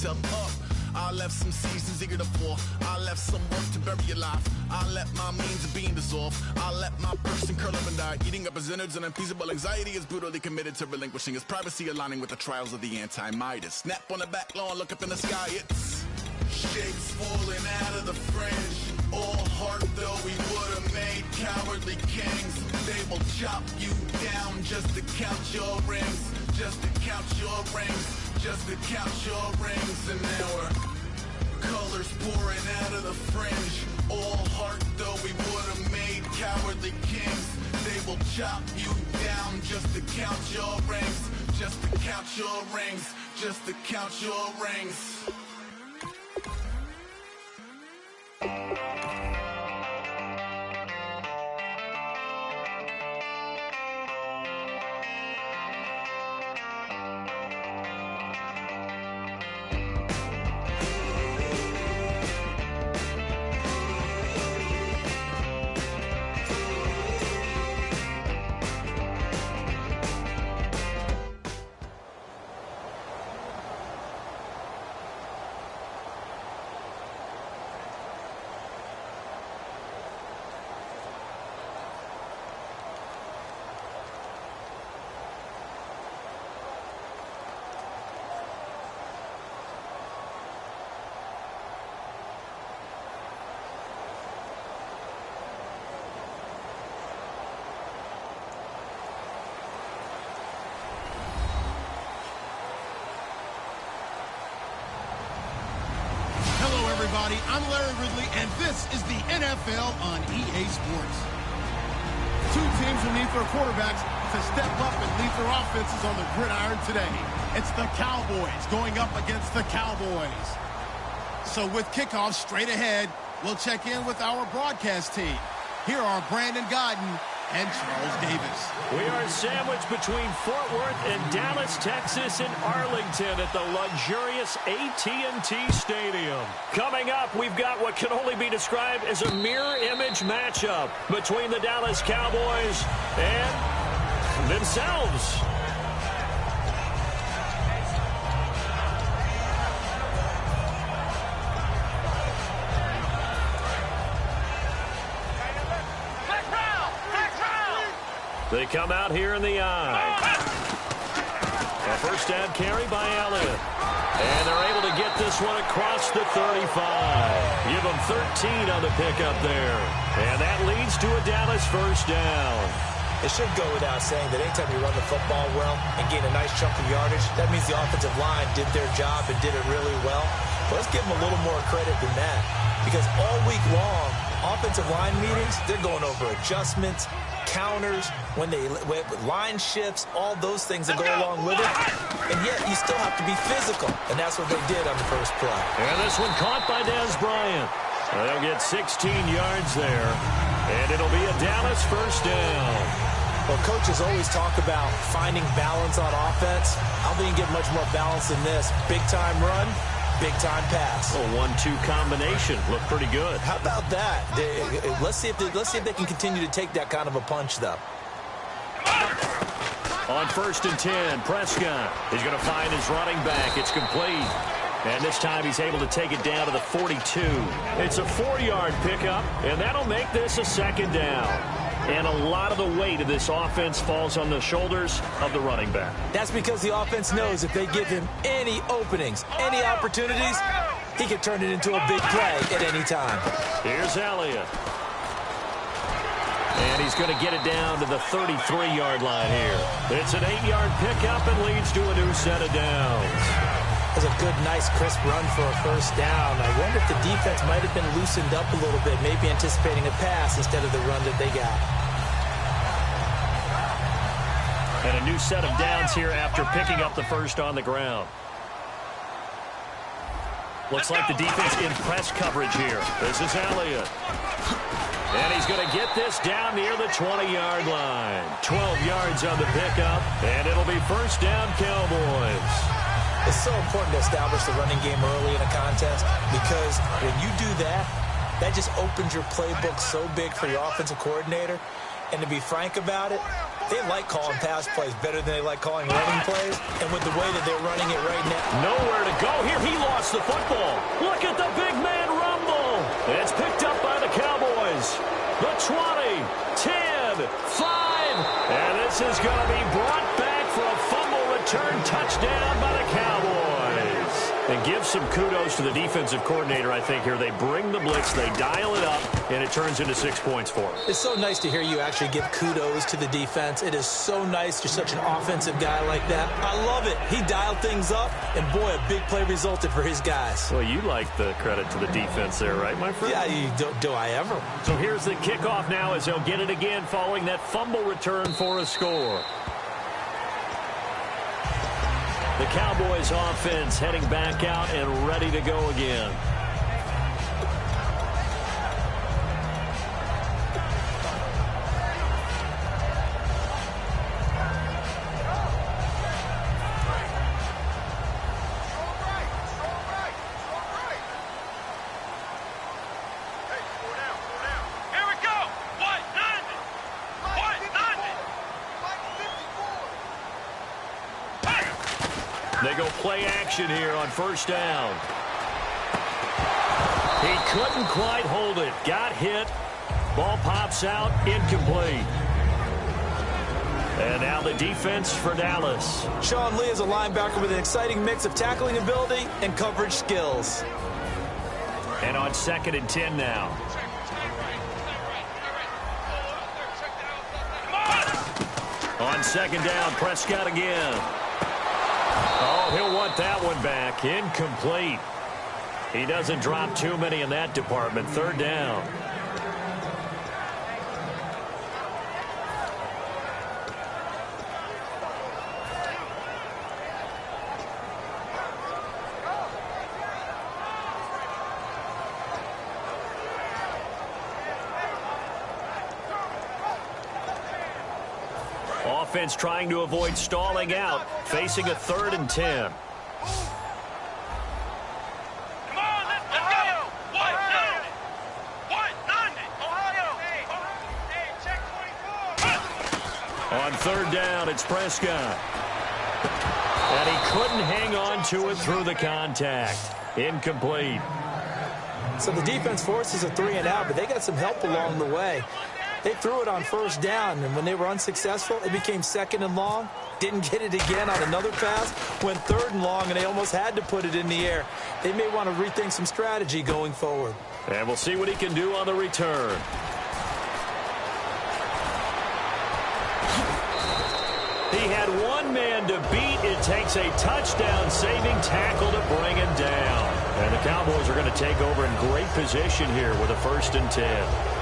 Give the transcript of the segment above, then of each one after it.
yourself up. I left some seasons eager to fall. I left some work to bury alive. I let my means of being dissolve. I let my person curl up and die. Eating up his innards and unappeasable anxiety is brutally committed to relinquishing his privacy, aligning with the trials of the anti-Midas. Snap on the back lawn, look up in the sky, it's shapes falling out of the fringe. All heart though we would have made cowardly kings. They will chop you down just to count your rings. Just to count your rings. Just to count your rings. And now we're colors pouring out of the fringe. All heart though we would have made cowardly kings. They will chop you down just to count your rings. Just to count your rings. Just to count your rings. Everybody, I'm Larry Ridley, and this is the NFL on EA Sports. Two teams will need their quarterbacks to step up and lead their offenses on the gridiron today. It's the Cowboys going up against the Cowboys. So with kickoff straight ahead, we'll check in with our broadcast team. Here are Brandon Godden and Charles Davis. We are sandwiched between Fort Worth and Dallas, Texas, and Arlington at the luxurious AT&T Stadium. Coming up, we've got what can only be described as a mirror image matchup between the Dallas Cowboys and themselves. They come out here in the eye. A first down carry by Elliott. And they're able to get this one across the 35. Give them 13 on the pickup there. And that leads to a Dallas first down. It should go without saying that anytime you run the football well and gain a nice chunk of yardage, that means the offensive line did their job and did it really well. But let's give them a little more credit than that. Because all week long, offensive line meetings, they're going over adjustments, counters, when line shifts, all those things that go along with it. And yet you still have to be physical. And that's what they did on the first play. And this one caught by Dez Bryant. They'll get 16 yards there. And it'll be a Dallas first down. Well, coaches always talk about finding balance on offense. I don't think you get much more balance than this. Big-time run, big-time pass. A 1-2 combination. Looked pretty good. How about that? Let's see if they can continue to take that kind of a punch, though. On 1st and 10, Prescott is going to find his running back. It's complete. And this time he's able to take it down to the 42. It's a 4-yard pickup, and that'll make this a second down. And a lot of the weight of this offense falls on the shoulders of the running back. That's because the offense knows if they give him any openings, any opportunities, he can turn it into a big play at any time. Here's Elliott. And he's going to get it down to the 33-yard line here. It's an 8-yard pickup and leads to a new set of downs. That's a good, nice, crisp run for a first down. I wonder if the defense might have been loosened up a little bit, maybe anticipating a pass instead of the run that they got. And a new set of downs here after picking up the first on the ground. Looks like the defense in press coverage here. This is Elliott. And he's going to get this down near the 20-yard line. 12 yards on the pickup, and it'll be first down Cowboys. It's so important to establish the running game early in a contest because when you do that, that just opens your playbook so big for your offensive coordinator. And to be frank about it, They like calling pass plays better than they like calling running plays. And with the way that they're running it right now. Nowhere to go here. He lost the football. Look at the big man rumble. It's picked up by the Cowboys. The 20, 10, 5. And this is going to be brought back for a fumble return touchdown by the Cowboys. And give some kudos to the defensive coordinator, I think, here. They bring the blitz, they dial it up, and it turns into 6 points for them. It's so nice to hear you actually give kudos to the defense. It is so nice. You're such an offensive guy like that. I love it. He dialed things up, and boy, a big play resulted for his guys. Well, you like the credit to the defense there, right, my friend? Yeah, do I ever. So here's the kickoff now as they'll get it again following that fumble return for a score. The Cowboys offense heading back out and ready to go again. They go play action here on first down. He couldn't quite hold it. Got hit. Ball pops out. Incomplete. And now the defense for Dallas. Sean Lee is a linebacker with an exciting mix of tackling ability and coverage skills. And on 2nd and 10 now. On 2nd down, Prescott again. Oh, he'll want that one back. Incomplete. He doesn't drop too many in that department. 3rd down. Offense trying to avoid stalling out, facing a 3rd and 10. On 3rd down, it's Prescott. And he couldn't hang on to it through the contact. Incomplete. So the defense forces a 3 and out, but they got some help along the way. They threw it on 1st down, and when they were unsuccessful, it became 2nd and long. Didn't get it again on another pass. Went 3rd and long, and they almost had to put it in the air. They may want to rethink some strategy going forward. And we'll see what he can do on the return. He had one man to beat. It takes a touchdown-saving tackle to bring him down. And the Cowboys are going to take over in great position here with a 1st and 10.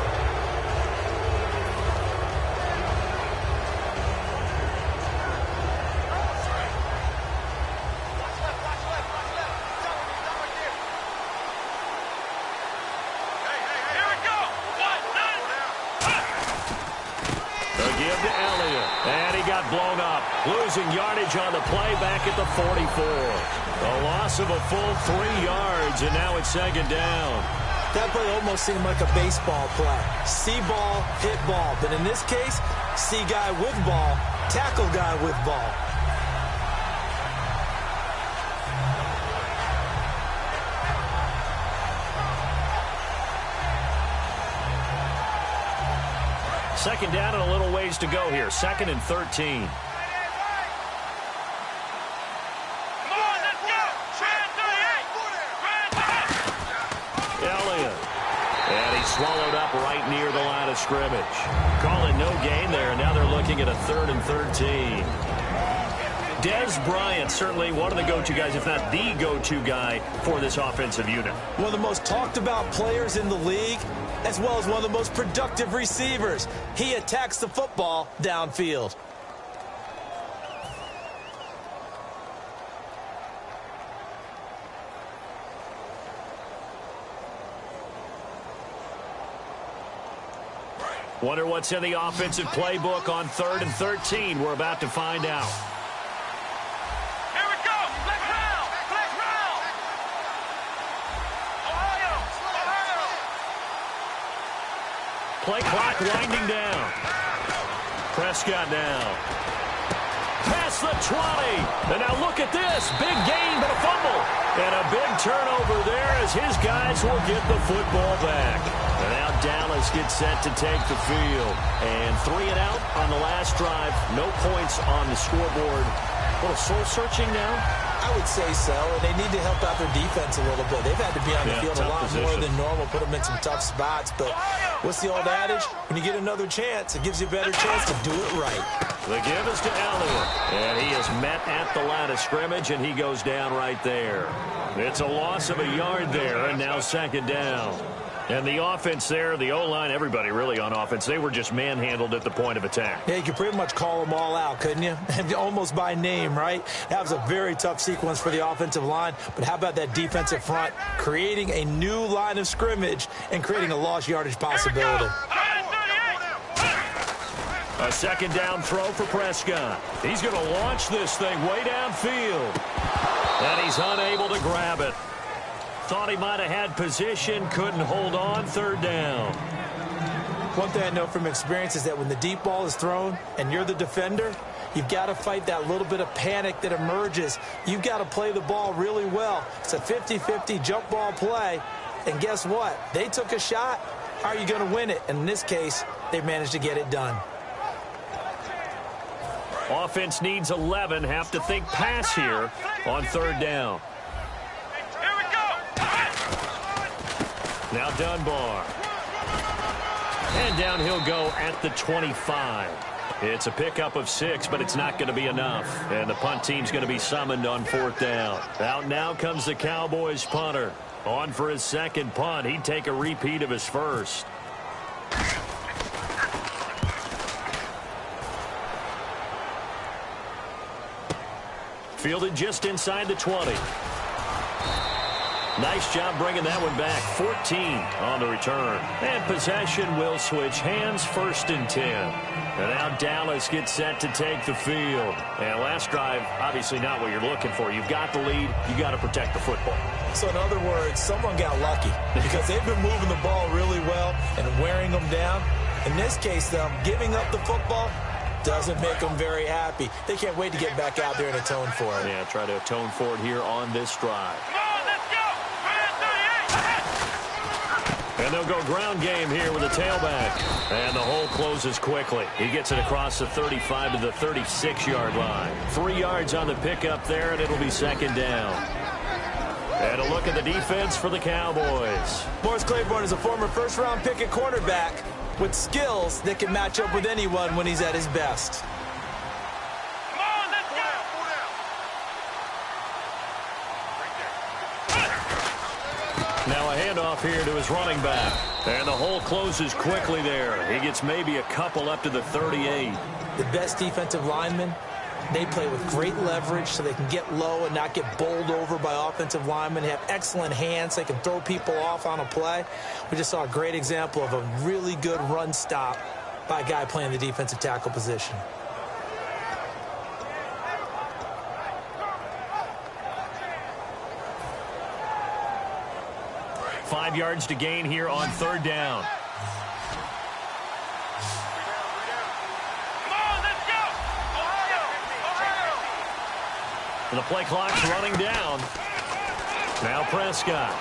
Blown up, losing yardage on the play back at the 44. A loss of a full 3 yards, and now it's 2nd down. That play almost seemed like a baseball play. See ball, hit ball. But in this case, see guy with ball, tackle guy with ball. Second down and a little ways to go here. 2nd and 13. Elliott. And he swallowed up right near the line of scrimmage. Calling no gain there. Now they're looking at a 3rd and 13. Dez Bryant, certainly one of the go-to guys, if not the go-to guy for this offensive unit. One of the most talked about players in the league, as well as one of the most productive receivers. He attacks the football downfield. Wonder what's in the offensive playbook on 3rd and 13. We're about to find out. Here we go. Black round. Ohio. Play clock winding down. Prescott now. Past the 20. And now look at this. Big gain, but a fumble. And a big turnover there as his guys will get the football back. And now Dallas gets set to take the field. And 3 and out on the last drive. No points on the scoreboard. A little soul-searching now. I would say so, and they need to help out their defense a little bit. They've had to be on the field a lot more than normal, put them in some tough spots. But what's the old adage? When you get another chance, it gives you a better chance to do it right. The give is to Elliott, and he is met at the line of scrimmage, and he goes down right there. It's a loss of a yard there, and now second down. And the offense there, the O-line, everybody really on offense, they were just manhandled at the point of attack. Yeah, you could pretty much call them all out, couldn't you? Almost by name, right? That was a very tough sequence for the offensive line. But how about that defensive front creating a new line of scrimmage and creating a lost yardage possibility? A second down throw for Prescott. He's going to launch this thing way downfield. And he's unable to grab it. Thought he might have had position, couldn't hold on, third down. One thing I know from experience is that when the deep ball is thrown and you're the defender, you've got to fight that little bit of panic that emerges. You've got to play the ball really well. It's a 50-50 jump ball play. And guess what? They took a shot. How are you going to win it? And in this case, they managed to get it done. Offense needs 11. Have to think pass here on third down. Now Dunbar. And down he'll go at the 25. It's a pickup of 6, but it's not going to be enough. And the punt team's going to be summoned on fourth down. Out now comes the Cowboys punter. On for his second punt. He'd take a repeat of his first. Fielded just inside the 20. Nice job bringing that one back. 14 on the return. And possession will switch hands, 1st and 10. And now Dallas gets set to take the field. And last drive, obviously not what you're looking for. You've got the lead. You got to protect the football. So in other words, someone got lucky because they've been moving the ball really well and wearing them down. In this case, though, giving up the football doesn't make them very happy. They can't wait to get back out there and atone for it. Yeah, try to atone for it here on this drive. And they'll go ground game here with a tailback. And the hole closes quickly. He gets it across the 35 to the 36-yard line. 3 yards on the pickup there, and it'll be second down. And a look at the defense for the Cowboys. Morris Claiborne is a former first-round pick at quarterback with skills that can match up with anyone when he's at his best. Now a handoff here to his running back. And the hole closes quickly there. He gets maybe a couple up to the 38. The best defensive linemen, they play with great leverage so they can get low and not get bowled over by offensive linemen. They have excellent hands. They can throw people off on a play. We just saw a great example of a really good run stop by a guy playing the defensive tackle position. 5 yards to gain here on third down. And the play clock's running down. Now Prescott.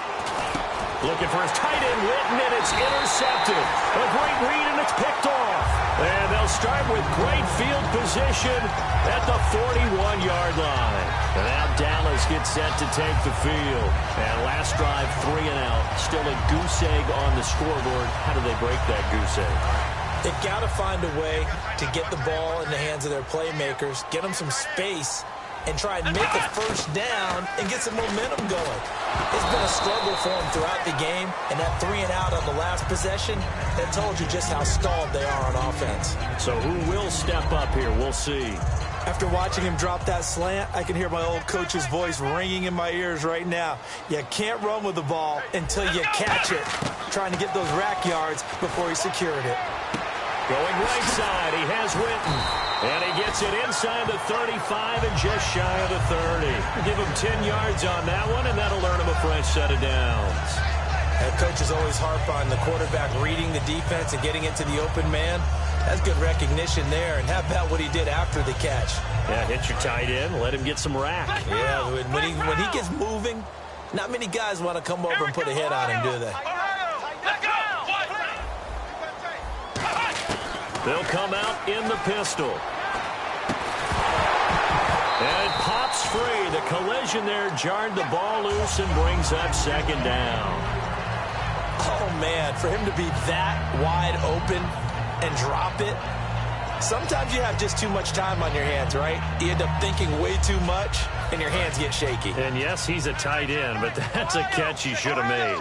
Looking for his tight end, Witten, and it's intercepted. A great read, and it's picked off. And they'll start with great field position at the 41-yard line. And now Dallas gets set to take the field. And last drive, 3 and out. Still a goose egg on the scoreboard. How do they break that goose egg? They've got to find a way to get the ball in the hands of their playmakers, get them some space, and try and make a first down and get some momentum going. It's been a struggle for them throughout the game, and that 3 and out on the last possession, that told you just how stalled they are on offense. So who will step up here? We'll see. After watching him drop that slant, I can hear my old coach's voice ringing in my ears right now. You can't run with the ball until you catch it. Trying to get those rack yards before he secured it. Going right side, he has Witten. And he gets it inside the 35 and just shy of the 30. Give him 10 yards on that one, and that'll earn him a fresh set of downs. And coaches always harp on the quarterback reading the defense and getting into the open man. That's good recognition there. And how about what he did after the catch? Yeah, hit your tight end, let him get some rack. Yeah, when he gets moving, not many guys want to come over and put a hit on him, do they? They'll come out in the pistol. And it pops free. The collision there jarred the ball loose and brings up second down. Oh, man, for him to be that wide open and drop it. Sometimes you have just too much time on your hands, right? You end up thinking way too much, and your hands get shaky. And, yes, he's a tight end, but that's a catch he should have made.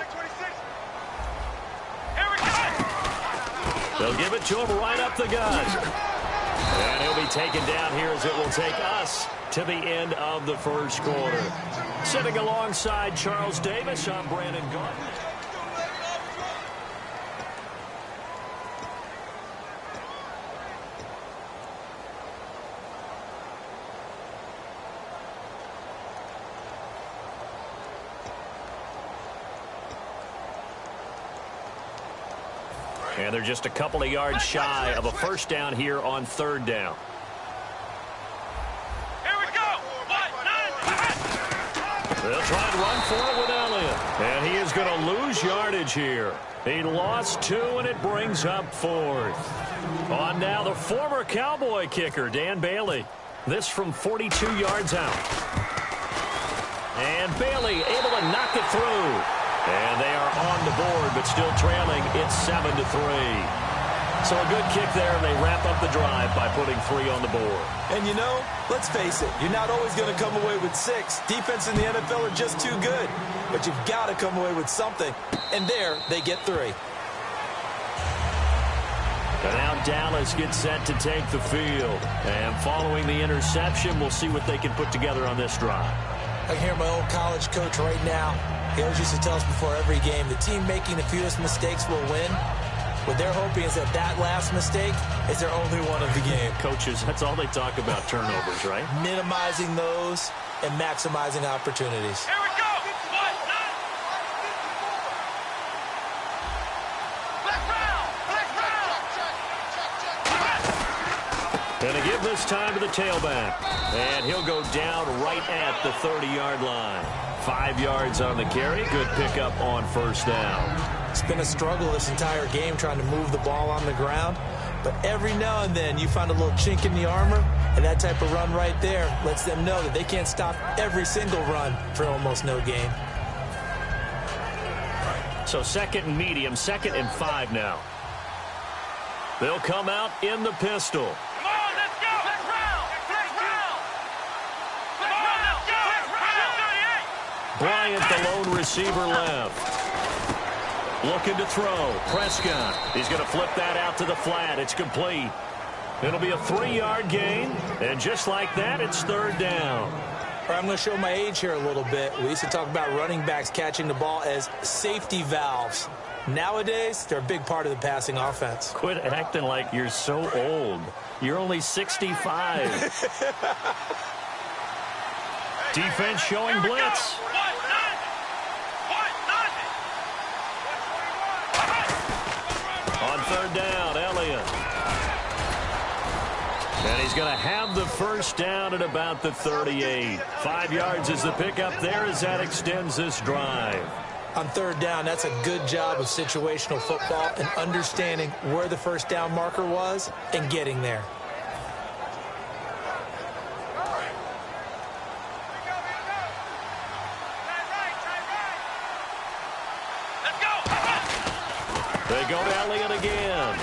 They'll give it to him right up the gut. And he'll be taken down here as it will take us to the end of the first quarter. Sitting alongside Charles Davis, I'm Brandon Gardner. And they're just a couple of yards shy of a first down here on third down. Here we go. They'll try and run for it with Elliott. And he is going to lose yardage here. He lost 2, and it brings up 4th. On now the former Cowboy kicker, Dan Bailey. This from 42 yards out. And Bailey able to knock it through. And they are on the board, but still trailing. It's 7-3. So a good kick there, and they wrap up the drive by putting 3 on the board. And, you know, let's face it, you're not always going to come away with 6. Defense in the NFL are just too good. But you've got to come away with something. And there, they get 3. And now Dallas gets set to take the field. And following the interception, we'll see what they can put together on this drive. I can hear my old college coach right now. He always used to tell us before every game, the team making the fewest mistakes will win. What they're hoping is that that last mistake is their only one of the game. Coaches, that's all they talk about, turnovers, right? Minimizing those and maximizing opportunities. Here we go. Going to give this time to the tailback. And he'll go down right at the 30-yard line. 5 yards on the carry. Good pickup on first down. It's been a struggle this entire game trying to move the ball on the ground. But every now and then you find a little chink in the armor, and that type of run right there lets them know that they can't stop every single run for almost no gain. So 2nd and medium, 2nd and 5 now. They'll come out in the pistol. Come on, let's go. Let's round. Let's round. Come on, let's go. Let's round. Bryant, the lone receiver left. Looking to throw. Prescott. He's going to flip that out to the flat. It's complete. It'll be a 3-yard gain. And just like that, it's 3rd down. I'm going to show my age here a little bit. We used to talk about running backs catching the ball as safety valves. Nowadays, they're a big part of the passing offense. Quit acting like you're so old. You're only 65. Defense showing blitz. On 3rd down, Elliott. And he's going to have the first down at about the 38. 5 yards is the pickup there as that extends this drive. On 3rd down, that's a good job of situational football and understanding where the first down marker was and getting there. They go to Elliott again.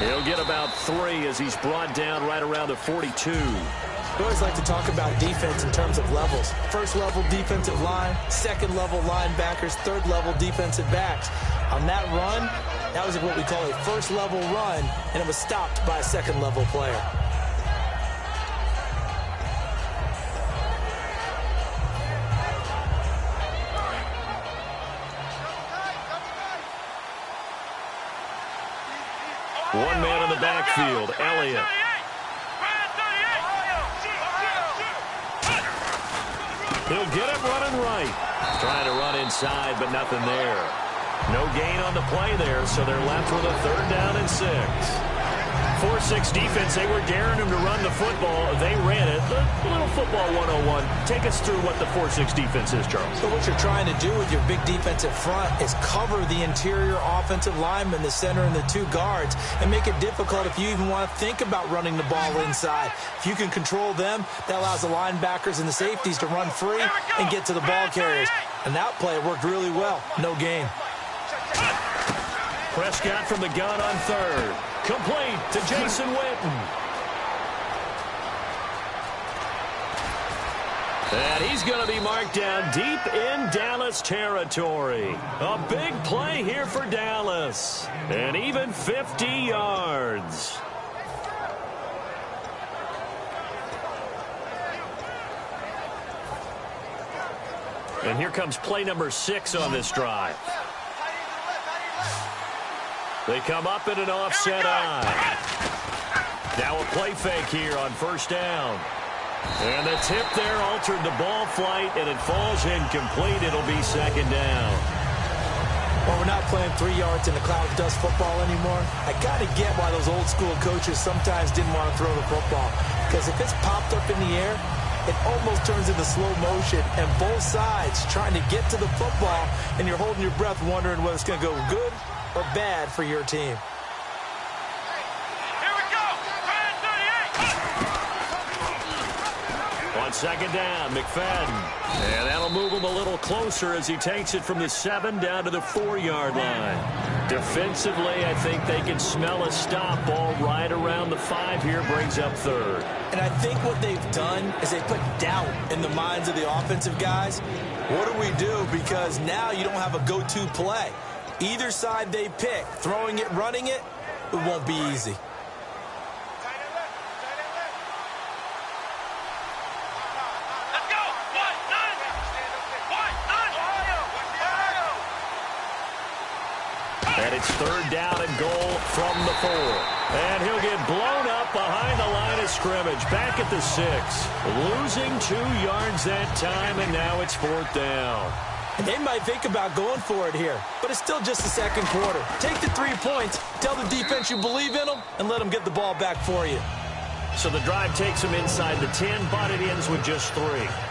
He'll get about 3 as he's brought down right around the 42. We always like to talk about defense in terms of levels. 1st level defensive line, 2nd level linebackers, 3rd level defensive backs. On that run, that was what we call a 1st level run, and it was stopped by a 2nd level player. One man in the backfield, Elliott. He'll get it running right. Trying to run inside, but nothing there. No gain on the play there, so they're left with a 3rd down and 6. 4-6 defense, they were daring him to run the football. They ran it. A little football 101. Take us through what the 4-6 defense is, Charles. So what you're trying to do with your big defensive front is cover the interior offensive lineman, the center, and the two guards, and make it difficult if you even want to think about running the ball inside. If you can control them, that allows the linebackers and the safeties to run free and get to the ball carriers. And that play worked really well. No gain. Prescott from the gun on third. Complete to Jason Witten. And he's going to be marked down deep in Dallas territory. A big play here for Dallas. And even 50 yards. And here comes play number 6 on this drive. They come up in an offset eye. Now a play fake here on first down. And the tip there altered the ball flight, and it falls incomplete. It'll be second down. Well, we're not playing 3 yards in the cloud of dust football anymore. I kind of get why those old school coaches sometimes didn't want to throw the football. Because if it's popped up in the air, it almost turns into slow motion, and both sides trying to get to the football, and you're holding your breath wondering whether it's going to go good or bad for your team. Here we go. On second down, McFadden. And that'll move him a little closer as he takes it from the 7 down to the 4-yard line. Defensively, I think they can smell a stop ball right around the 5 here, brings up third. And I think what they've done is they put doubt in the minds of the offensive guys. What do we do? Because now you don't have a go-to play. Either side they pick, throwing it, running it, it won't be easy. Let's go. One, none. And it's third down and goal from the 4. And he'll get blown up behind the line of scrimmage. Back at the 6. Losing 2 yards that time, and now it's 4th down. They might think about going for it here, but it's still just the second quarter. Take the 3 points, tell the defense you believe in them, and let them get the ball back for you. So the drive takes them inside the 10, but it ends with just 3.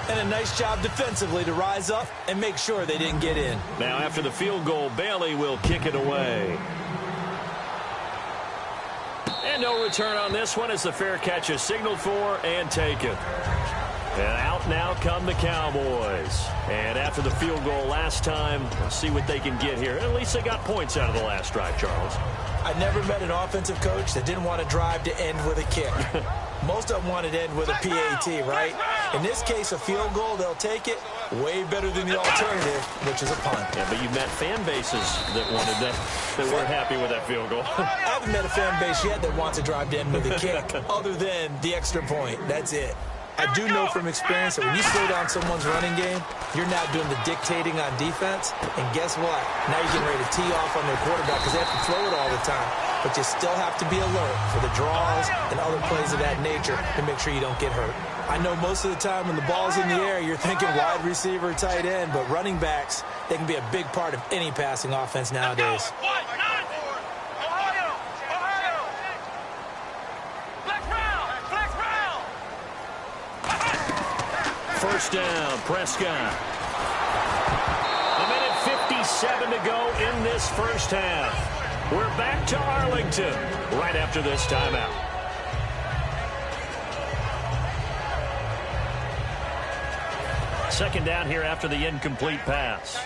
And a nice job defensively to rise up and make sure they didn't get in. Now after the field goal, Bailey will kick it away. And no return on this one as the fair catch is signaled for and taken. And out now come the Cowboys. And after the field goal last time, let's see what they can get here. At least they got points out of the last drive, Charles. I never met an offensive coach that didn't want to drive to end with a kick. Most of them wanted to end with a PAT, right? In this case, a field goal, they'll take it. Way better than the alternative, which is a punt. Yeah, but you've met fan bases that wanted that weren't happy with that field goal. I haven't met a fan base yet that wants to drive to end with a kick, other than the extra point. That's it. I do know from experience that when you slow down someone's running game, you're now doing the dictating on defense. And guess what? Now you're getting ready to tee off on their quarterback because they have to throw it all the time. But you still have to be alert for the draws and other plays of that nature to make sure you don't get hurt. I know most of the time when the ball's in the air, you're thinking wide receiver, tight end, but running backs, they can be a big part of any passing offense nowadays. First down, Prescott. A minute 57 to go in this first half. We're back to Arlington right after this timeout. Second down here after the incomplete pass.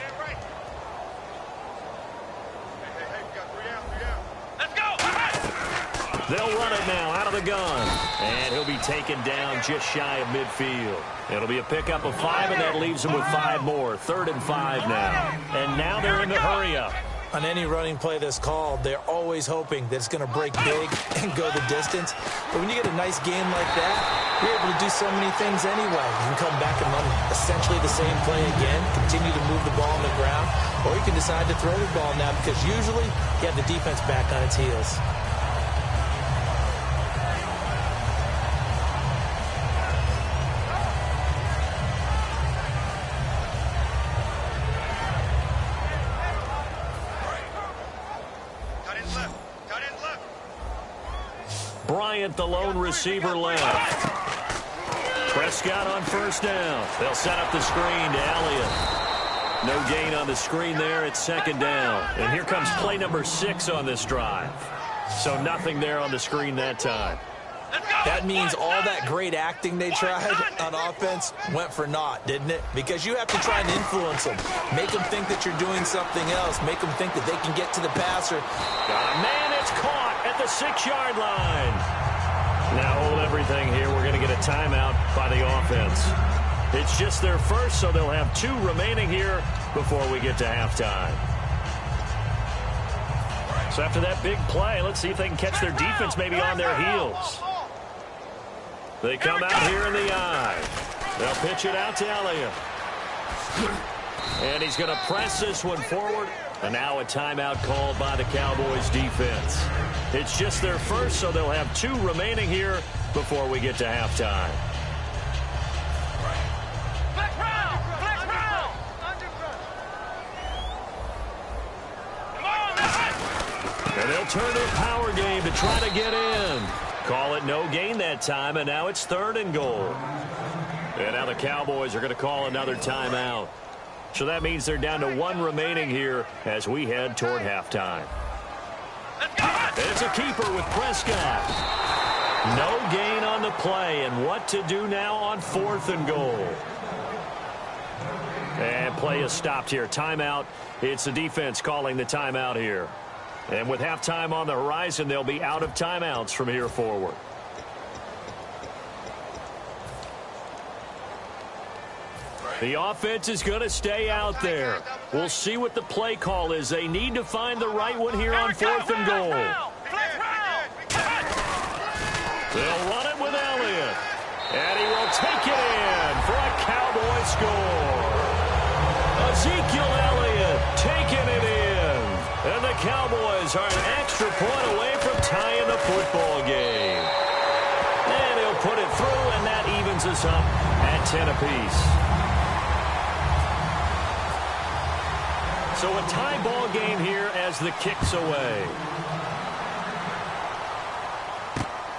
They'll run it now out of the gun. And he'll be taken down just shy of midfield. It'll be a pickup of 5, and that leaves them with 5 more. 3rd and 5 now. And now they're in the hurry up. On any running play that's called, they're always hoping that it's going to break big and go the distance. But when you get a nice game like that, you're able to do so many things anyway. You can come back and run essentially the same play again, continue to move the ball on the ground, or you can decide to throw the ball now because usually you have the defense back on its heels. Bryant, the lone receiver left. Prescott on first down. They'll set up the screen to Elliott. No gain on the screen there. It's second down. And here comes play number 6 on this drive. So nothing there on the screen that time. That means all that great acting they tried on offense went for naught, didn't it? Because you have to try and influence them. Make them think that you're doing something else. Make them think that they can get to the passer. Man, it's caught at the 6-yard line. Now hold everything here. We're going to get a timeout by the offense. It's just their first, so they'll have 2 remaining here before we get to halftime. So after that big play, let's see if they can catch their defense maybe on their heels. They come out here in the eye. They'll pitch it out to Elliott. And he's going to press this one forward. And now a timeout called by the Cowboys defense. It's just their first, so they'll have 2 remaining here before we get to halftime. And they'll turn to a power game to try to get in. Call it no gain that time, and now it's 3rd and goal. And now the Cowboys are going to call another timeout. So that means they're down to 1 remaining here as we head toward halftime. It's a keeper with Prescott. No gain on the play, and what to do now on 4th and goal. And play is stopped here. Timeout. It's the defense calling the timeout here. And with halftime on the horizon, they'll be out of timeouts from here forward. The offense is going to stay out there. We'll see what the play call is. They need to find the right one here on 4th and goal. They'll run it with Elliott. And he will take it in for a Cowboy score. Ezekiel Elliott taking it in. And the Cowboys are an extra point away from tying the football game. And he'll put it through, and that evens us up at 10 apiece. So a tie ball game here as the kick's away.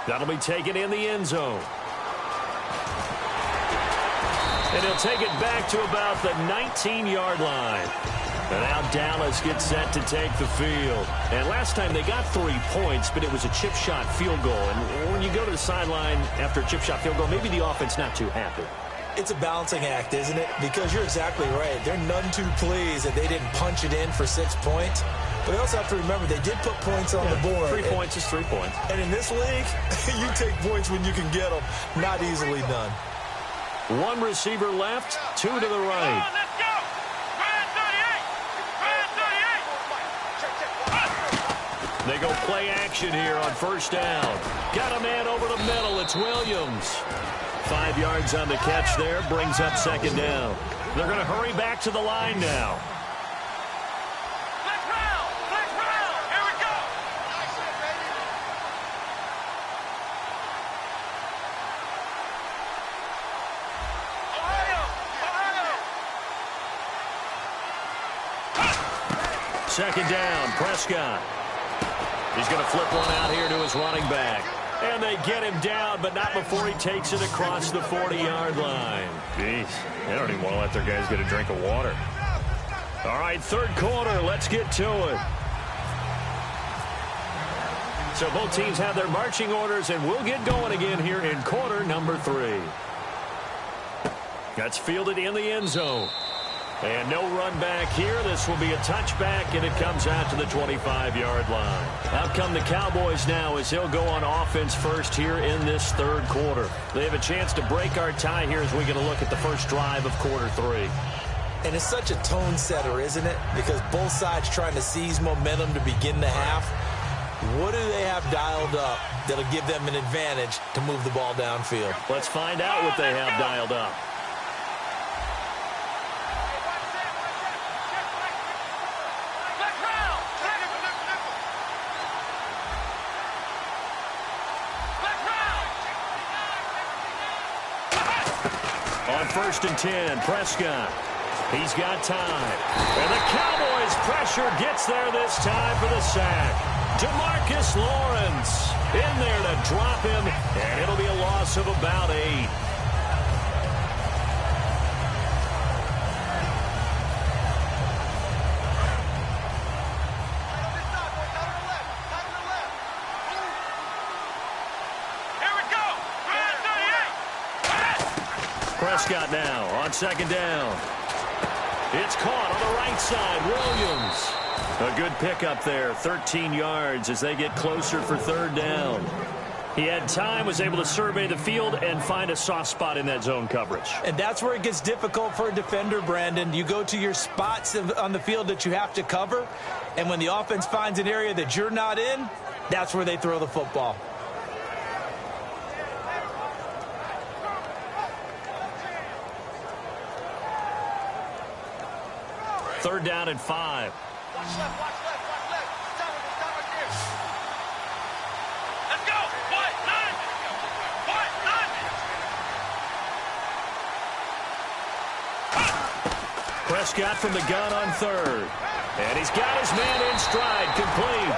That'll be taken in the end zone. And he'll take it back to about the 19-yard line. And now Dallas gets set to take the field. And last time they got 3 points, but it was a chip shot field goal. And when you go to the sideline after a chip shot field goal, maybe the offense not too happy. It's a balancing act, isn't it? Because you're exactly right. They're none too pleased that they didn't punch it in for 6 points. But they also have to remember they did put points on the board. 3 points is 3 points. And in this league, you take points when you can get them. Not easily done. 1 receiver left, 2 to the right. They go play action here on first down. Got a man over the middle. It's Williams. 5 yards on the catch there. Brings up second down. They're going to hurry back to the line now. Here we go. Second down, Prescott. He's going to flip one out here to his running back. And they get him down, but not before he takes it across the 40-yard line. Jeez, they don't even want to let their guys get a drink of water. All right, 3rd quarter, let's get to it. So both teams have their marching orders, and we'll get going again here in quarter number 3. That's fielded in the end zone. And no run back here. This will be a touchback, and it comes out to the 25-yard line. Out come the Cowboys now as they'll go on offense first here in this 3rd quarter. They have a chance to break our tie here as we get a look at the first drive of quarter 3. And it's such a tone setter, isn't it? Because both sides trying to seize momentum to begin the half. What do they have dialed up that'll give them an advantage to move the ball downfield? Let's find out what they have dialed up. On 1st and 10, Prescott. He's got time. And the Cowboys' pressure gets there this time for the sack. Lawrence in there to drop him, and it'll be a loss of about 8. Prescott now on second down. It's caught on the right side. Williams. A good pickup there, 13 yards as they get closer for third down. He had time, was able to survey the field and find a soft spot in that zone coverage. And that's where it gets difficult for a defender, Brandon. You go to your spots on the field that you have to cover, and when the offense finds an area that you're not in, that's where they throw the football. Third down and 5. Watch left, watch left, watch left. Stop right there. Let's go. White, nine. White, nine. Prescott from the gun on third. And he's got his man in stride, complete.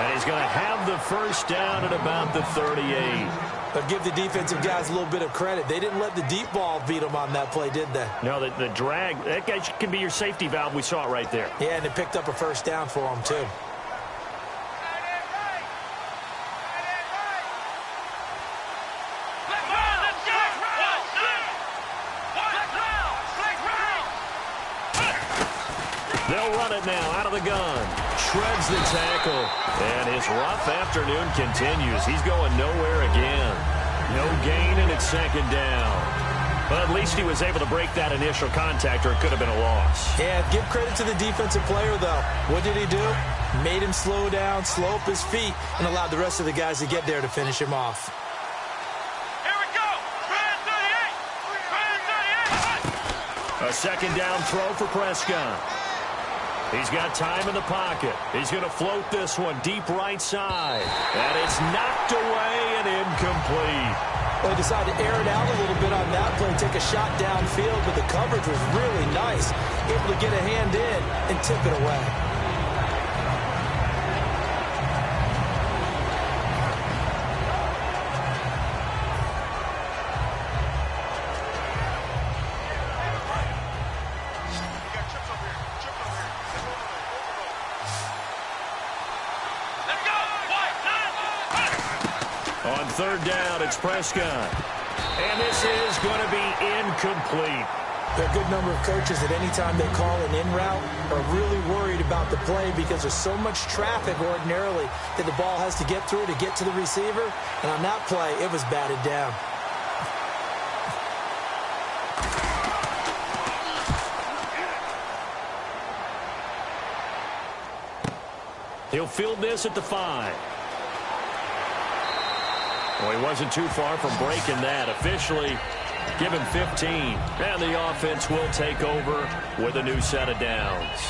And he's going to have the first down at about the 38. But give the defensive guys a little bit of credit. They didn't let the deep ball beat them on that play, did they? No, the drag, that guy can be your safety valve. We saw it right there. Yeah, and it picked up a first down for them, too. They'll run it now out of the gun. Shreds the tackle. And his rough afternoon continues. He's going nowhere again. No gain, and it's second down. But at least he was able to break that initial contact, or it could have been a loss. Yeah, give credit to the defensive player, though. What did he do? Made him slow down, slow up his feet, and allowed the rest of the guys to get there to finish him off. Here we go. Brand 38. Brand 38. A second down throw for Prescott. He's got time in the pocket. He's going to float this one deep right side. And it's knocked away and incomplete. Well, he decided to air it out a little bit on that play, take a shot downfield, but the coverage was really nice. Able to get a hand in and tip it away. Third down, it's Prescott. And this is going to be incomplete. There are a good number of coaches that any time they call an in route are really worried about the play because there's so much traffic ordinarily that the ball has to get through to get to the receiver. And on that play, it was batted down. He'll field this at the 5. Well, he wasn't too far from breaking that. Officially, give him 15. And the offense will take over with a new set of downs.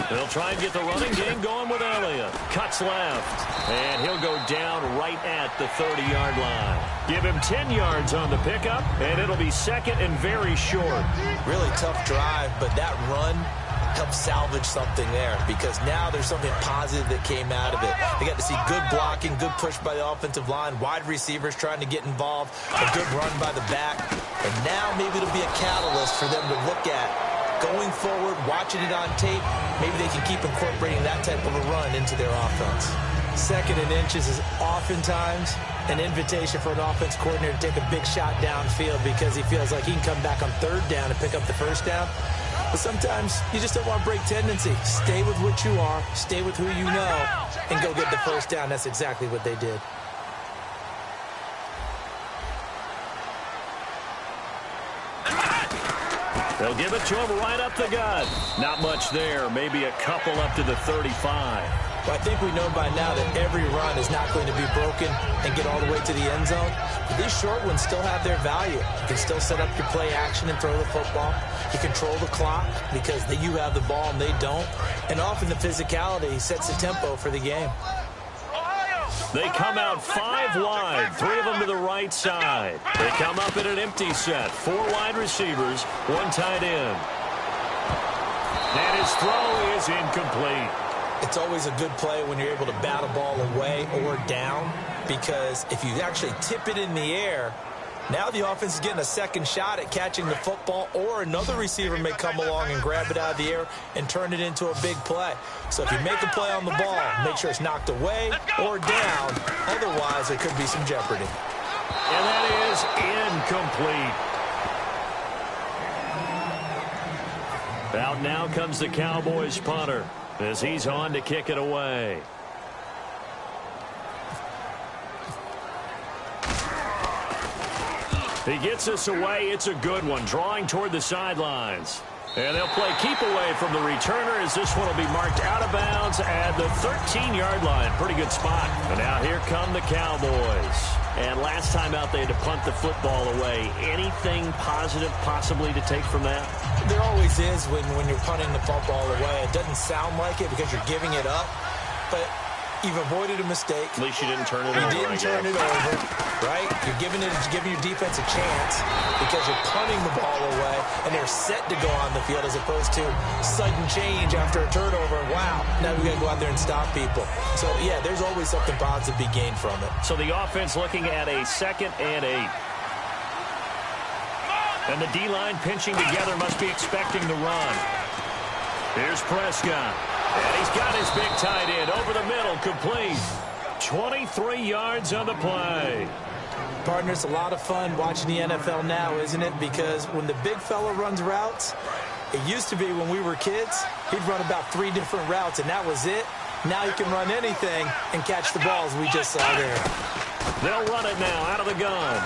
They'll try and get the running game going with Elliott. Cuts left. And he'll go down right at the 30-yard line. Give him 10 yards on the pickup, and it'll be second and very short. Really tough drive, but that run helped salvage something there because now there's something positive that came out of it. They got to see good blocking, good push by the offensive line, wide receivers trying to get involved, a good run by the back. And now maybe it'll be a catalyst for them to look at going forward, watching it on tape. Maybe they can keep incorporating that type of a run into their offense. Second and inches is oftentimes an invitation for an offense coordinator to take a big shot downfield because he feels like he can come back on third down and pick up the first down. But sometimes you just don't want to break tendency. Stay with what you are, stay with who you know, and go get the first down. That's exactly what they did. They'll give it to him right up the gut. Not much there. Maybe a couple up to the 35. Well, I think we know by now that every run is not going to be broken and get all the way to the end zone. But these short ones still have their value. You can still set up your play action and throw the football. You control the clock because you have the ball and they don't. And often the physicality sets the tempo for the game. Ohio! They come out 5 wide, 3 of them to the right side. They come up in an empty set, 4 wide receivers, 1 tight end. And his throw is incomplete. It's always a good play when you're able to bat a ball away or down, because if you actually tip it in the air, now the offense is getting a second shot at catching the football, or another receiver may come along and grab it out of the air and turn it into a big play. So if you make a play on the ball, make sure it's knocked away or down. Otherwise, there could be some jeopardy. And that is incomplete. Out now comes the Cowboys punter as he's on to kick it away. He gets us away. It's a good one, drawing toward the sidelines. And they'll play keep away from the returner as this one will be marked out of bounds at the 13-yard line. Pretty good spot. And now here come the Cowboys. And last time out, they had to punt the football away. Anything positive possibly to take from that? There always is when you're punting the football away. It doesn't sound like it because you're giving it up, but you've avoided a mistake. At least you didn't turn it over. You didn't turn it over, right? You're giving your defense a chance because you're punting the ball away, and they're set to go on the field as opposed to sudden change after a turnover. Wow, now we got to go out there and stop people. So, yeah, there's always something positive to be gained from it. So the offense looking at a 2nd and 8. And the D-line pinching together, must be expecting the run. Here's Prescott. And he's got his big tight end over the middle, complete. 23 yards on the play. Partner, it's a lot of fun watching the NFL now, isn't it? Because when the big fella runs routes, it used to be when we were kids, he'd run about 3 different routes, and that was it. Now he can run anything and catch the balls we just saw there. They'll run it now out of the gun.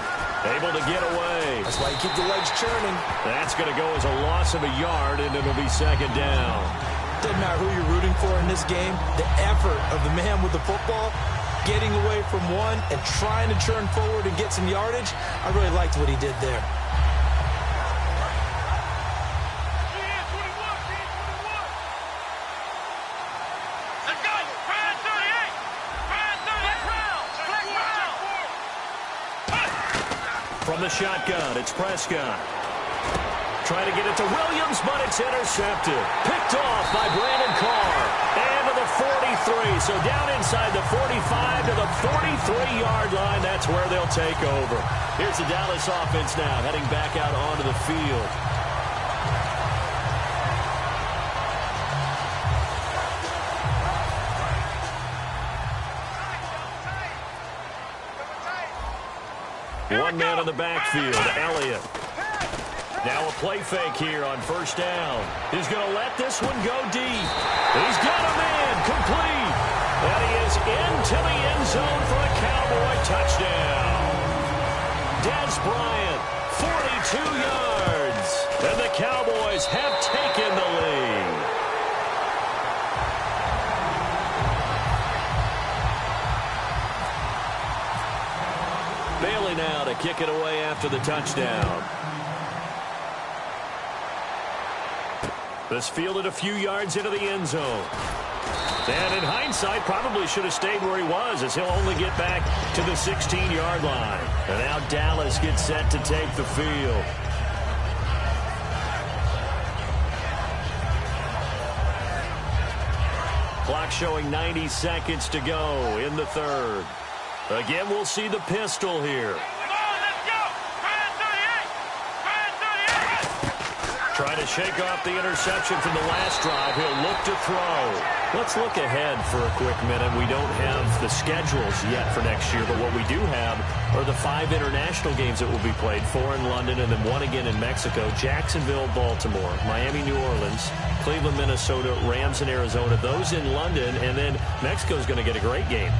Able to get away. That's why you keep the legs churning. That's going to go as a loss of a yard, and it'll be 2nd down. Doesn't matter who you're rooting for in this game. The effort of the man with the football, getting away from one and trying to churn forward and get some yardage, I really liked what he did there. Let's go! Prime 38! Prime 38! From the shotgun, it's Prescott. Trying to get it to Williams, but it's intercepted. Picked off by Brandon Carr. And to the 43. So down inside the 45 to the 43-yard line. That's where they'll take over. Here's the Dallas offense now, heading back out onto the field. One man in the backfield, Elliott. Now a play fake here on 1st down. He's going to let this one go deep. He's got a man complete. And he is into the end zone for a Cowboy touchdown. Des Bryant, 42 yards. And the Cowboys have taken the lead. Bailey now to kick it away after the touchdown. This fielded a few yards into the end zone. And in hindsight, probably should have stayed where he was, as he'll only get back to the 16-yard line. And now Dallas gets set to take the field. Clock showing 90 seconds to go in the 3rd. Again, we'll see the pistol here. Trying to shake off the interception from the last drive. He'll look to throw. Let's look ahead for a quick minute. We don't have the schedules yet for next year, but what we do have are the 5 international games that will be played, 4 in London and then 1 again in Mexico. Jacksonville, Baltimore, Miami, New Orleans, Cleveland, Minnesota, Rams in Arizona. Those in London, and then Mexico's going to get a great game.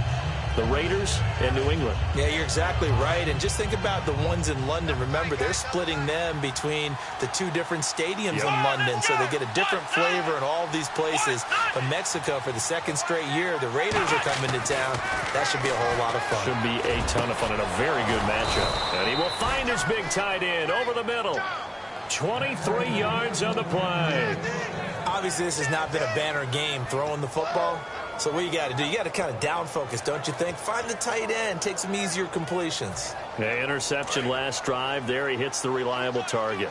The Raiders and New England. Yeah, you're exactly right. And just think about the ones in London. Remember, they're splitting them between the 2 different stadiums in London, so they get a different flavor in all of these places. But Mexico, for the 2nd straight year, the Raiders are coming to town. That should be a whole lot of fun. Should be a ton of fun and a very good matchup. And he will find his big tight end over the middle. 23 yards on the play. Obviously, this has not been a banner game throwing the football. So what you got to do, you got to kind of down focus, don't you think? Find the tight end, take some easier completions. Yeah, interception last drive. There he hits the reliable target.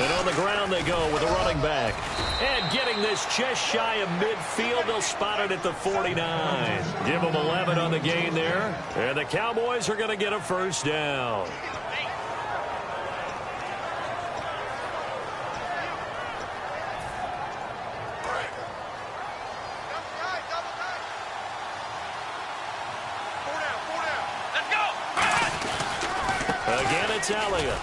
And on the ground they go with a running back. And getting this just shy of midfield, they'll spot it at the 49. Give them 11 on the gain there. And the Cowboys are going to get a first down. Again, it's Elliott.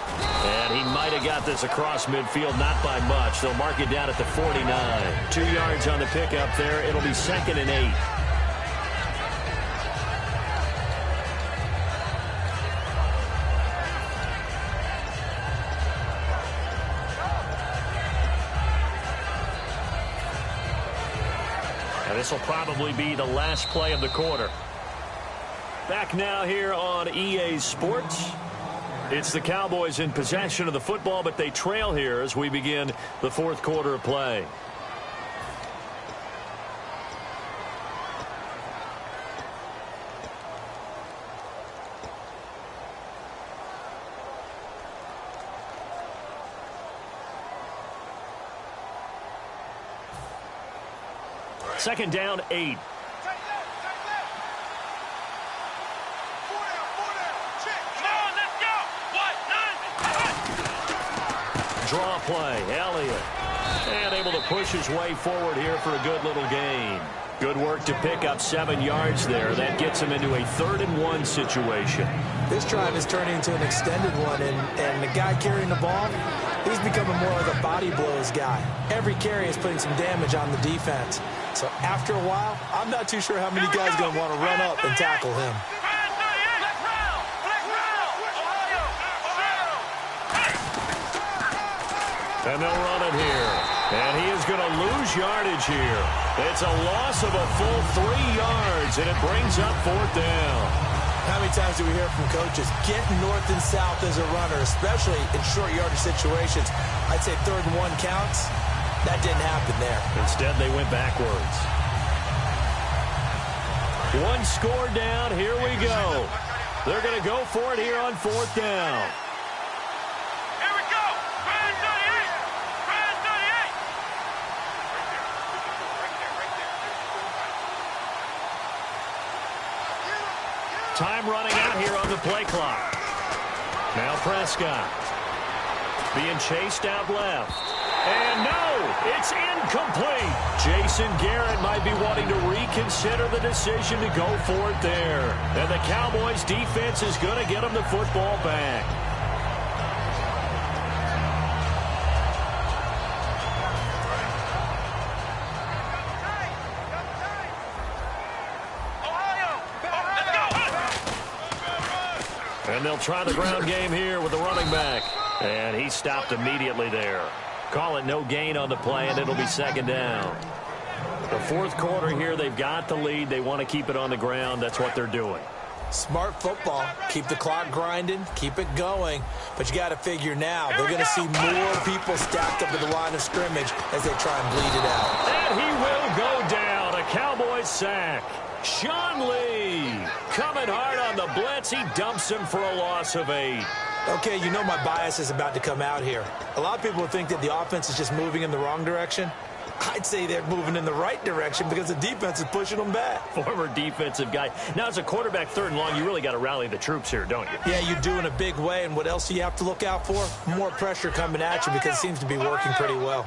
And he might have got this across midfield, not by much. They'll mark it down at the 49. 2 yards on the pickup there. It'll be 2nd and 8. And this will probably be the last play of the quarter. Back now here on EA Sports. It's the Cowboys in possession of the football, but they trail here as we begin the 4th quarter of play. Second down, 8. Draw play, Elliott. And able to push his way forward here for a good little gain. Good work to pick up 7 yards there. That gets him into a 3rd and 1 situation. This drive is turning into an extended one, and the guy carrying the ball, he's becoming more like a body blows guy. Every carry is putting some damage on the defense. So after a while, I'm not too sure how many guys are going to want to run up and tackle him. And they'll run it here. And he is going to lose yardage here. It's a loss of a full 3 yards, and it brings up 4th down. How many times do we hear from coaches, get north and south as a runner, especially in short yardage situations? I'd say 3rd and 1 counts. That didn't happen there. Instead, they went backwards. 1 score down. Here we go. They're going to go for it here on 4th down. Time running out here on the play clock. Now Prescott being chased out left. And no, it's incomplete. Jason Garrett might be wanting to reconsider the decision to go for it there. And the Cowboys defense is going to get them the football back. And they'll try the ground game here with the running back. And he stopped immediately there. Call it no gain on the play, and it'll be 2nd down. The 4th quarter here, they've got the lead. They want to keep it on the ground. That's what they're doing. Smart football. Keep the clock grinding. Keep it going. But you got to figure now, they're going to see more people stacked up at the line of scrimmage as they try and bleed it out. And he will go down. A Cowboys sack. Sean Lee coming hard on the blitz. He dumps him for a loss of 8. Okay, you know my bias is about to come out here. A lot of people think that the offense is just moving in the wrong direction. I'd say they're moving in the right direction because the defense is pushing them back. Former defensive guy. Now, as a quarterback 3rd and long, you really got to rally the troops here, don't you? Yeah, you do in a big way. And what else do you have to look out for? More pressure coming at you because it seems to be working pretty well.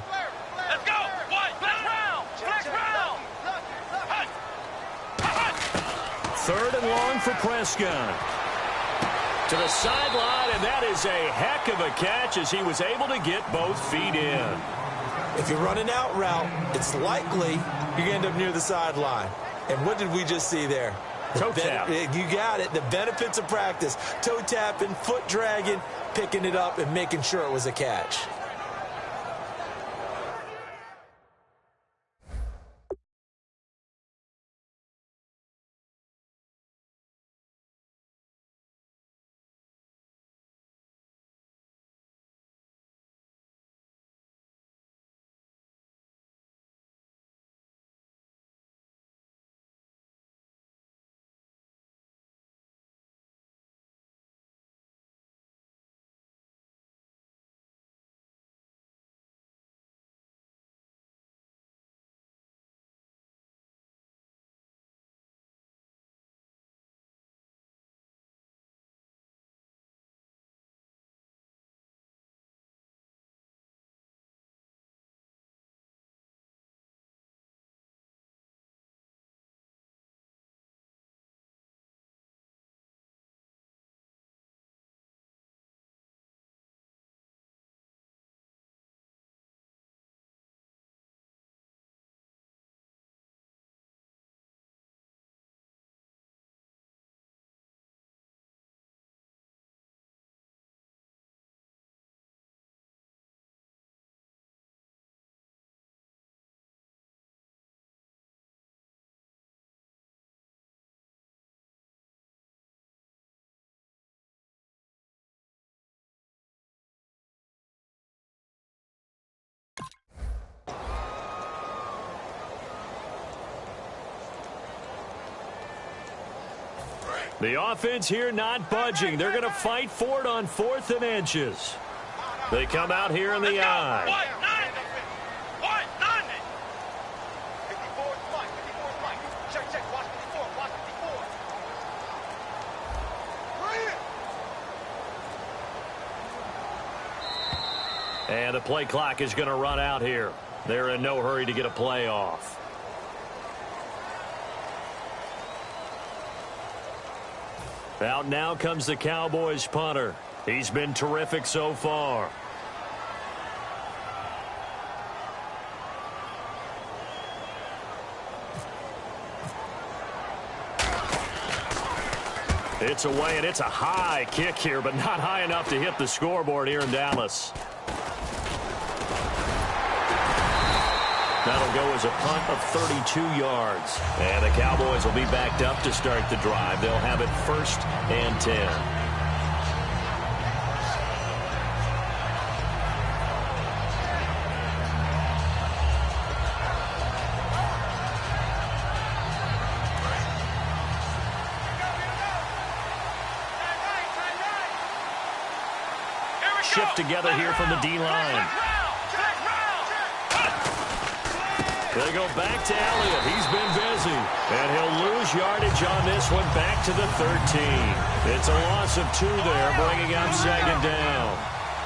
Let's go. Flex round. 3rd and long for Prescott. To the sideline, and that is a heck of a catch as he was able to get both feet in. If you're running out route, it's likely you're going to end up near the sideline. And what did we just see there? Toe tap. You got it. The benefits of practice. Toe tapping, foot dragging, picking it up, and making sure it was a catch. The offense here not budging. They're going to fight for it on 4th and inches. They come out here in the I. And the play clock is going to run out here. They're in no hurry to get a play off. Out now comes the Cowboys punter. He's been terrific so far. It's away, and it's a high kick here, but not high enough to hit the scoreboard here in Dallas. That'll go as a punt of 32 yards. And the Cowboys will be backed up to start the drive. They'll have it 1st and 10. Shift together here from the D-line. They go back to Elliott. He's been busy. And he'll lose yardage on this one back to the 13. It's a loss of 2 there, bringing up 2nd down.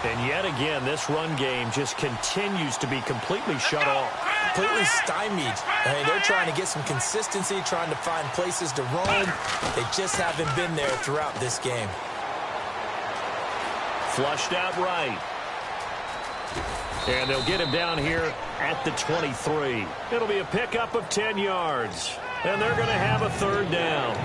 And yet again, this run game just continues to be completely shut off. Completely stymied. I mean, they're trying to get some consistency, trying to find places to roam. They just haven't been there throughout this game. Flushed out right. And they'll get him down here at the 23. It'll be a pickup of 10 yards. And they're going to have a 3rd down.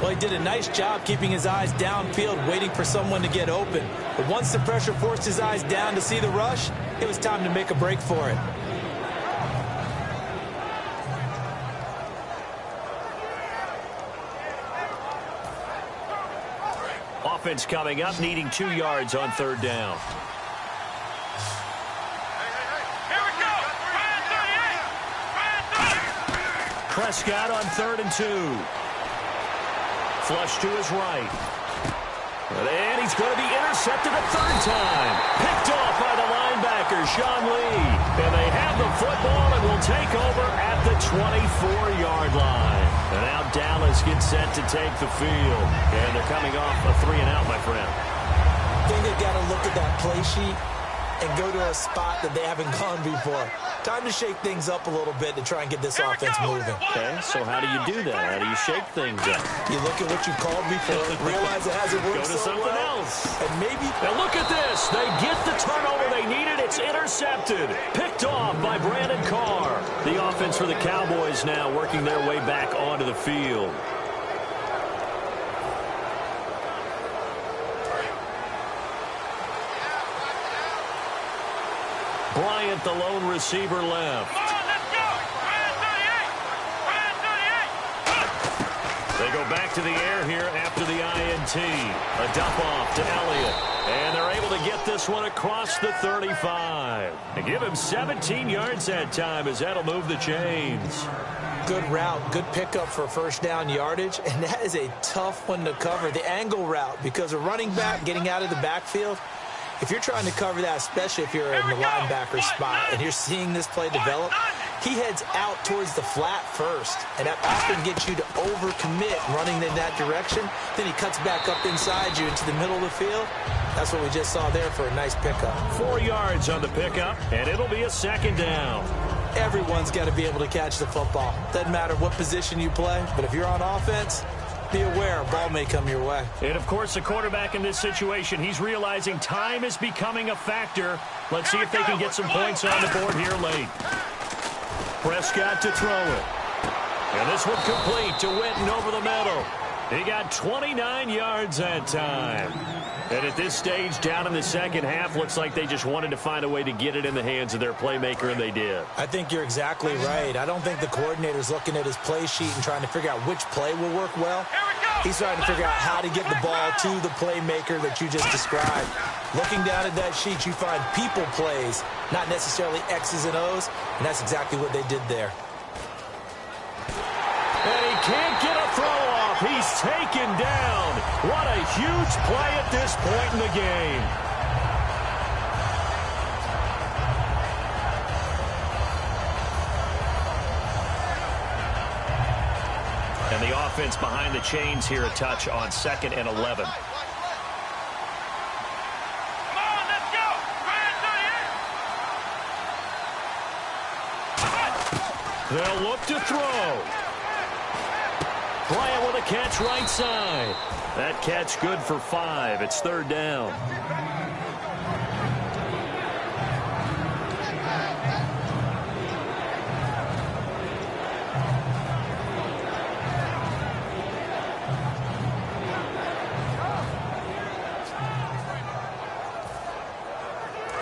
Well, he did a nice job keeping his eyes downfield, waiting for someone to get open. But once the pressure forced his eyes down to see the rush, it was time to make a break for it. Offense coming up, needing 2 yards on 3rd down. Prescott on 3rd and 2. Flush to his right. And he's going to be intercepted a 3rd time. Picked off by the linebacker, Sean Lee. And they have the football and will take over at the 24-yard line. And now Dallas gets set to take the field. And they're coming off a 3-and-out, my friend. I think they've got to look at that play sheet and go to a spot that they haven't gone before. Time to shake things up a little bit to try and get this offense moving. Okay, so how do you do that? How do you shake things up? You look at what you called before, realize it hasn't worked Go to so something well, else. and maybe... Now look at this. They get the turnover they needed. It's intercepted. Picked off by Brandon Carr. The offense for the Cowboys now working their way back onto the field. Bryant, the lone receiver, left. They go back to the air here after the INT. A dump off to Elliott. And they're able to get this one across the 35. They give him 17 yards that time as that'll move the chains. Good route, good pickup for 1st down yardage, and that is a tough one to cover. The angle route, because a running back getting out of the backfield, if you're trying to cover that, especially if you're in the linebacker spot and you're seeing this play develop, he heads out towards the flat first, and that often gets you to overcommit running in that direction. Then he cuts back up inside you into the middle of the field. That's what we just saw there for a nice pickup. 4 yards on the pickup, and it'll be a 2nd down. Everyone's got to be able to catch the football. Doesn't matter what position you play, but if you're on offense, be aware a ball may come your way. And, of course, the quarterback in this situation, he's realizing time is becoming a factor. Let's see if they can get some points on the board here late. Prescott to throw it. And this one complete to Witten over the middle. He got 29 yards that time. And at this stage, down in the second half, looks like they just wanted to find a way to get it in the hands of their playmaker, and they did. I think you're exactly right. I don't think the coordinator's looking at his play sheet and trying to figure out which play will work well. He's trying to figure out how to get the ball to the playmaker that you just described. Looking down at that sheet, you find people plays, not necessarily X's and O's, and that's exactly what they did there. And he can't get a throw off. He's taken down. What a huge play at this point in the game. And the offense behind the chains here a touch on 2nd and 11. Come on, let's go. They'll look to throw. Bryant with a catch right side. That catch good for 5. It's 3rd down.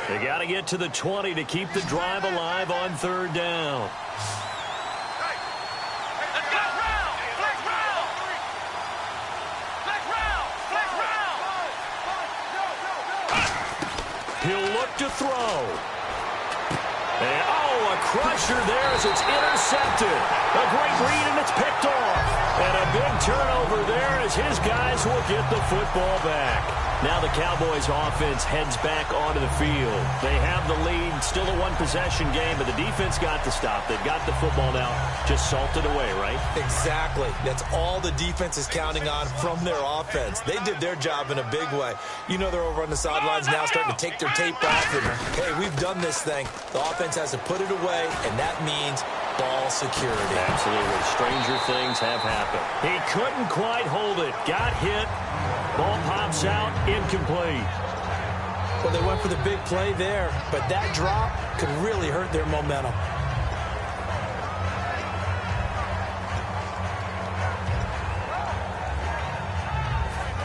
They got to get to the 20 to keep the drive alive on 3rd down. He'll look to throw. And, a crusher there as it's intercepted. A great read, and it's picked off. And a big turnover there as his guys will get the football back. Now the Cowboys offense heads back onto the field. They have the lead, still a one-possession game, but the defense got the stop. They've got the football now, just salted away, right? Exactly. That's all the defense is counting on from their offense. They did their job in a big way. You know they're over on the sidelines now starting to take their tape off. And, hey, we've done this thing. The offense has to put it away, and that means ball security. Absolutely. Stranger things have happened. He couldn't quite hold it. Got hit. Ball pops out, incomplete. Well, they went for the big play there, but that drop could really hurt their momentum.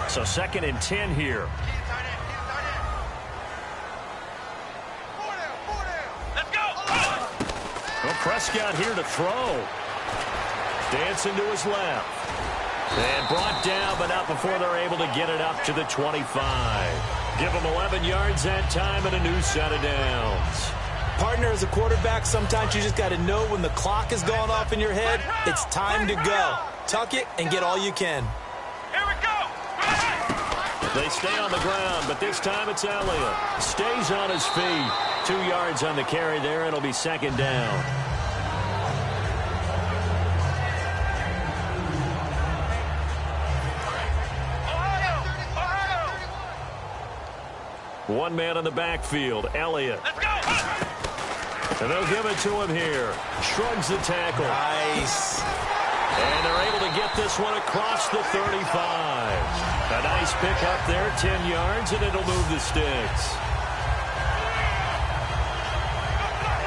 So 2nd and 10 here. Let's go. Well, Prescott here to throw. Dancing to his left. And brought down, but not before they're able to get it up to the 25. Give them 11 yards that time and a new set of downs. Partner, as a quarterback, sometimes you just got to know when the clock is going off in your head, it's time to go. Tuck it and get all you can. Here we go. They stay on the ground, but this time it's Elliott. Stays on his feet. 2 yards on the carry there. It'll be 2nd down. One man in the backfield, Elliott. Let's go. And they'll give it to him here. Shrugs the tackle. Nice. And they're able to get this one across the 35. A nice pick up there, 10 yards, and it'll move the sticks.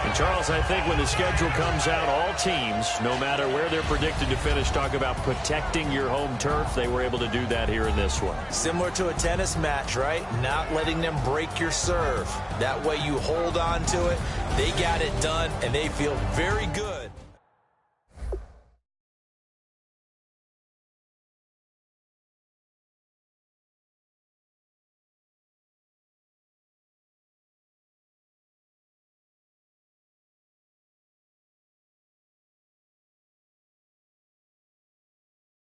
And Charles, I think when the schedule comes out, all teams, no matter where they're predicted to finish, talk about protecting your home turf. They were able to do that here in this one. Similar to a tennis match, right? Not letting them break your serve. That way you hold on to it. They got it done, and they feel very good.